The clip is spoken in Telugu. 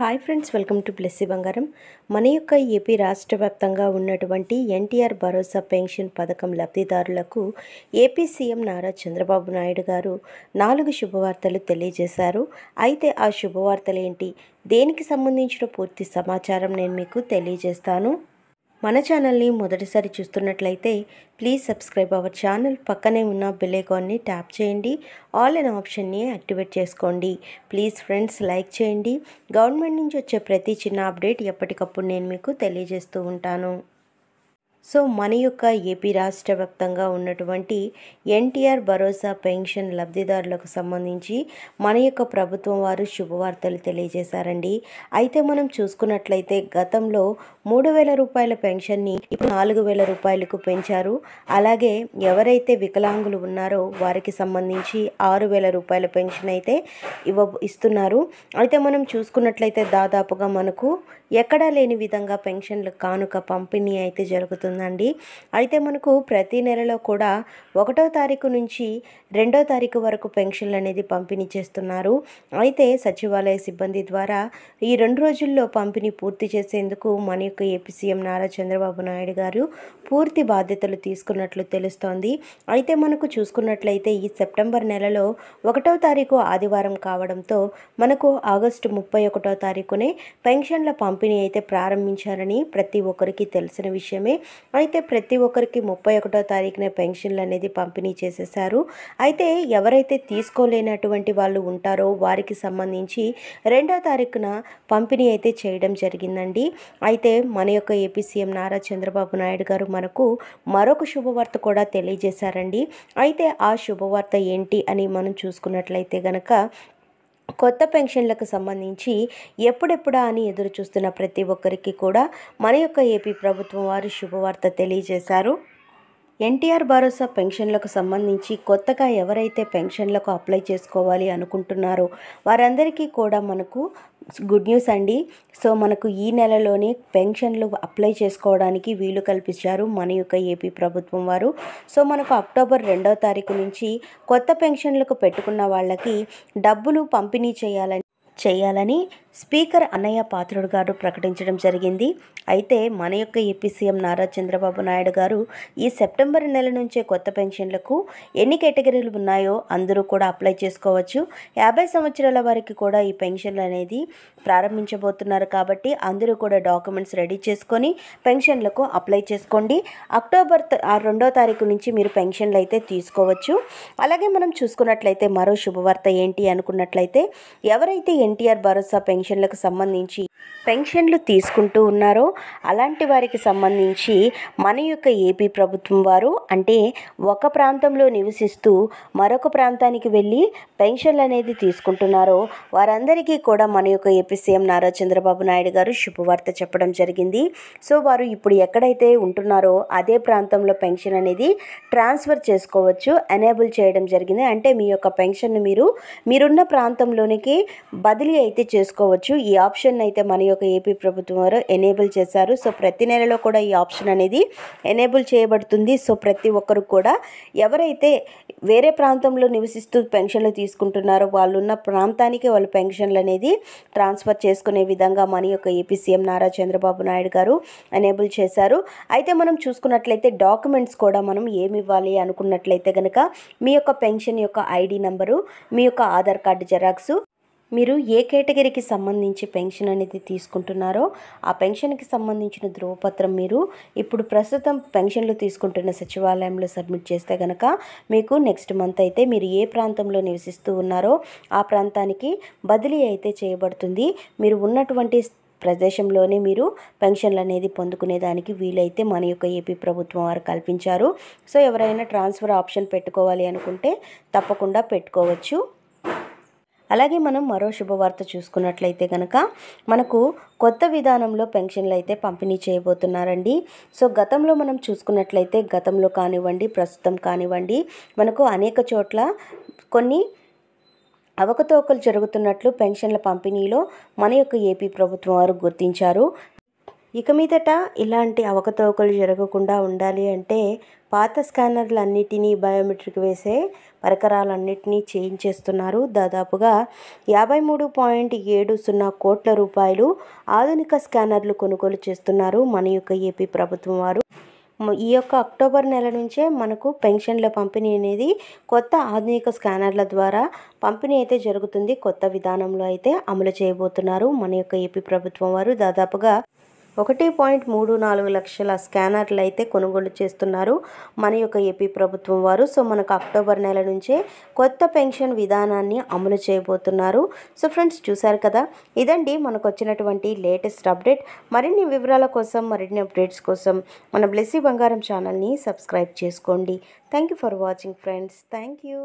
Hi friends, welcome to Blessy బంగారం. మన యొక్క ఏపీ రాష్ట్ర వ్యాప్తంగా ఉన్నటువంటి ఎన్టీఆర్ భరోసా పెన్షన్ పథకం లబ్ధిదారులకు ఏపీ సీఎం నారా చంద్రబాబు నాయుడు గారు 4 శుభవార్తలు తెలియజేశారు. అయితే ఆ శుభవార్తలు ఏంటి, దేనికి సంబంధించిన పూర్తి సమాచారం నేను మీకు తెలియజేస్తాను. మన ఛానల్ని మొదటిసారి చూస్తున్నట్లయితే ప్లీజ్ సబ్స్క్రైబ్ అవర్ ఛానల్. పక్కనే ఉన్న బెల్ ఐకాన్ని ట్యాప్ చేయండి. ఆల్ అనే ఆప్షన్ని యాక్టివేట్ చేసుకోండి. ప్లీజ్ ఫ్రెండ్స్, లైక్ చేయండి. గవర్నమెంట్ నుంచి వచ్చే ప్రతి చిన్న అప్డేట్ ఎప్పటికప్పుడు నేను మీకు తెలియజేస్తూ ఉంటాను. సో మన యొక్క ఏపీ రాష్ట్ర వ్యాప్తంగా ఉన్నటువంటి ఎన్టీఆర్ భరోసా పెన్షన్ లబ్ధిదారులకు సంబంధించి మన యొక్క ప్రభుత్వం వారు శుభవార్తలు తెలియజేశారండి. అయితే మనం చూసుకున్నట్లయితే గతంలో 3,000 రూపాయల పెన్షన్ని ఇప్పుడు 4,000 రూపాయలకు పెంచారు. అలాగే ఎవరైతే వికలాంగులు ఉన్నారో వారికి సంబంధించి 6,000 రూపాయల పెన్షన్ అయితే ఇస్తున్నారు. అయితే మనం చూసుకున్నట్లయితే దాదాపుగా మనకు ఎక్కడా లేని విధంగా పెన్షన్ల కానుక పంపిణీ అయితే జరుగుతుందండి. అయితే మనకు ప్రతి నెలలో కూడా 1వ తారీఖు నుంచి 2వ తారీఖు వరకు పెన్షన్లు అనేది పంపిణీ చేస్తున్నారు. అయితే సచివాలయ సిబ్బంది ద్వారా ఈ 2 రోజుల్లో పంపిణీ పూర్తి చేసేందుకు మన యొక్క ఏపీ సీఎం నారా చంద్రబాబు నాయుడు గారు పూర్తి బాధ్యతలు తీసుకున్నట్లు తెలుస్తోంది. అయితే మనకు చూసుకున్నట్లయితే ఈ సెప్టెంబర్ నెలలో 1వ తారీఖు ఆదివారం కావడంతో మనకు ఆగస్టు 31వ తారీఖునే పెన్షన్ల పంపిణీ అయితే ప్రారంభించారని ప్రతి ఒక్కరికి తెలిసిన విషయమే. అయితే ప్రతి ఒక్కరికి 31వ తారీఖునే పెన్షన్లు అనేది పంపిణీ చేసేశారు. అయితే ఎవరైతే తీసుకోలేనటువంటి వాళ్ళు ఉంటారో వారికి సంబంధించి 2వ తారీఖున పంపిణీ అయితే చేయడం జరిగిందండి. అయితే మన యొక్క ఏపీ సీఎం నారా చంద్రబాబు నాయుడు గారు మనకు మరొక శుభవార్త కూడా తెలియజేశారండి. అయితే ఆ శుభవార్త ఏంటి అని మనం చూసుకున్నట్లయితే గనక కొత్త పెన్షన్లకు సంబంధించి ఎప్పుడెప్పుడా అని ఎదురు చూస్తున్న ప్రతి ఒక్కరికి కూడా మన యొక్క ఏపీ ప్రభుత్వం వారు శుభవార్త తెలియజేశారు. ఎన్టీఆర్ భరోసా పెన్షన్లకు సంబంధించి కొత్తగా ఎవరైతే పెన్షన్లకు అప్లై చేసుకోవాలి అనుకుంటున్నారో వారందరికీ కూడా మనకు గుడ్ న్యూస్ అండి. సో మనకు ఈ నెలలోనే పెన్షన్లు అప్లై చేసుకోవడానికి వీలు కల్పించారు మన యొక్క ఏపీ ప్రభుత్వం వారు. సో మనకు అక్టోబర్ 2వ తారీఖు నుంచి కొత్త పెన్షన్లకు పెట్టుకున్న వాళ్ళకి డబ్బులు పంపిణీ చేయాలని స్పీకర్ అన్నయ్య పాత్రుడు గారు ప్రకటించడం జరిగింది. అయితే మన యొక్క ఏపీ సీఎం నారా చంద్రబాబు నాయుడు గారు ఈ సెప్టెంబర్ నెల నుంచే కొత్త పెన్షన్లకు ఎన్ని కేటగిరీలు ఉన్నాయో అందరూ కూడా అప్లై చేసుకోవచ్చు. 50 సంవత్సరాల వారికి కూడా ఈ పెన్షన్లు అనేది ప్రారంభించబోతున్నారు. కాబట్టి అందరూ కూడా డాక్యుమెంట్స్ రెడీ చేసుకొని పెన్షన్లకు అప్లై చేసుకోండి. అక్టోబర్ 2వ తారీఖు నుంచి మీరు పెన్షన్లు అయితే తీసుకోవచ్చు. అలాగే మనం చూసుకున్నట్లయితే మరో శుభవార్త ఏంటి అనుకున్నట్లయితే ఎవరైతే ఎన్టీఆర్ భరోసా పెన్షన్లకు సంబంధించి పెన్షన్లు తీసుకుంటూ ఉన్నారో అలాంటి వారికి సంబంధించి మన యొక్క ఏపీ ప్రభుత్వం వారు అంటే ఒక ప్రాంతంలో నివసిస్తూ మరొక ప్రాంతానికి వెళ్ళి పెన్షన్లు అనేది తీసుకుంటున్నారో వారందరికీ కూడా మన యొక్క ఏపీ సీఎం నారా చంద్రబాబు నాయుడు గారు శుభవార్త చెప్పడం జరిగింది. సో వారు ఇప్పుడు ఎక్కడైతే ఉంటున్నారో అదే ప్రాంతంలో పెన్షన్ అనేది ట్రాన్స్ఫర్ చేసుకోవచ్చు, ఎనేబుల్ చేయడం జరిగింది. అంటే మీ యొక్క పెన్షన్ను మీరున్న ప్రాంతంలోనికి బదిలీ అయితే చేసుకోవచ్చు. ఈ ఆప్షన్ అయితే మన యొక్క ఏపీ ప్రభుత్వం వారు ఎనేబుల్ చేశారు. సో ప్రతి నెలలో కూడా ఈ ఆప్షన్ అనేది ఎనేబుల్ చేయబడుతుంది. సో ప్రతి ఒక్కరు కూడా ఎవరైతే వేరే ప్రాంతంలో నివసిస్తూ పెన్షన్లు తీసుకుంటున్నారో వాళ్ళున్న ప్రాంతానికి వాళ్ళ పెన్షన్లు అనేది ట్రాన్స్ఫర్ చేసుకునే విధంగా మన యొక్క ఏపీ సీఎం నారా చంద్రబాబు నాయుడు గారు ఎనేబుల్ చేశారు. అయితే మనం చూసుకున్నట్లయితే డాక్యుమెంట్స్ కూడా మనం ఏమి ఇవ్వాలి అనుకున్నట్లయితే కనుక మీ యొక్క పెన్షన్ యొక్క ఐడి నంబరు, మీ యొక్క ఆధార్ కార్డు జెరాక్సు, మీరు ఏ కేటగిరీకి సంబంధించి పెన్షన్ అనేది తీసుకుంటున్నారో ఆ పెన్షన్కి సంబంధించిన ధృవపత్రం మీరు ఇప్పుడు ప్రస్తుతం పెన్షన్లు తీసుకుంటున్న సచివాలయంలో సబ్మిట్ చేస్తే కనుక మీకు నెక్స్ట్ మంత్ అయితే మీరు ఏ ప్రాంతంలో నివసిస్తూ ఉన్నారో ఆ ప్రాంతానికి బదిలీ అయితే చేయబడుతుంది. మీరు ఉన్నటువంటి ప్రదేశంలోనే మీరు పెన్షన్లు అనేది పొందుకునేదానికి వీలైతే మన యొక్క ఏపీ ప్రభుత్వం వారు కల్పించారు. సో ఎవరైనా ట్రాన్స్ఫర్ ఆప్షన్ పెట్టుకోవాలి అనుకుంటే తప్పకుండా పెట్టుకోవచ్చు. అలాగే మనం మరో శుభవార్త చూసుకున్నట్లయితే కనుక మనకు కొత్త విధానంలో పెన్షన్లు అయితే పంపిణీ చేయబోతున్నారండి. సో గతంలో మనం చూసుకున్నట్లయితే గతంలో కానివ్వండి, ప్రస్తుతం కానివ్వండి, మనకు అనేక చోట్ల కొన్ని అవకతవకలు జరుగుతున్నట్లు పెన్షన్ల పంపిణీలో మన యొక్క ఏపీ ప్రభుత్వం వారు గుర్తించారు. ఇక మీదట ఇలాంటి అవకతవకలు జరగకుండా ఉండాలి అంటే పాత స్కానర్లన్నిటినీ బయోమెట్రిక్ వేసే పరికరాలన్నిటినీ చేయించేస్తున్నారు. దాదాపుగా 53.70 కోట్ల రూపాయలు ఆధునిక స్కానర్లు కొనుగోలు చేస్తున్నారు మన యొక్క ఏపీ ప్రభుత్వం వారు. ఈ యొక్క అక్టోబర్ నెల నుంచే మనకు పెన్షన్ల పంపిణీ అనేది కొత్త ఆధునిక స్కానర్ల ద్వారా పంపిణీ అయితే జరుగుతుంది. కొత్త విధానంలో అయితే అమలు చేయబోతున్నారు మన యొక్క ఏపీ ప్రభుత్వం వారు. దాదాపుగా 1.34 లక్షల స్కానర్లు అయితే కొనుగోలు చేస్తున్నారు మన యొక్క ఏపీ ప్రభుత్వం వారు. సో మనకు అక్టోబర్ నెల నుంచే కొత్త పెన్షన్ విధానాన్ని అమలు చేయబోతున్నారు. సో ఫ్రెండ్స్, చూసారు కదా, ఇదండి మనకు వచ్చినటువంటి లేటెస్ట్ అప్డేట్. మరిన్ని వివరాల కోసం, మరిన్ని అప్డేట్స్ కోసం మన బ్లెస్సీ బంగారం ఛానల్ని సబ్స్క్రైబ్ చేసుకోండి. Thank you for watching friends. Thank you.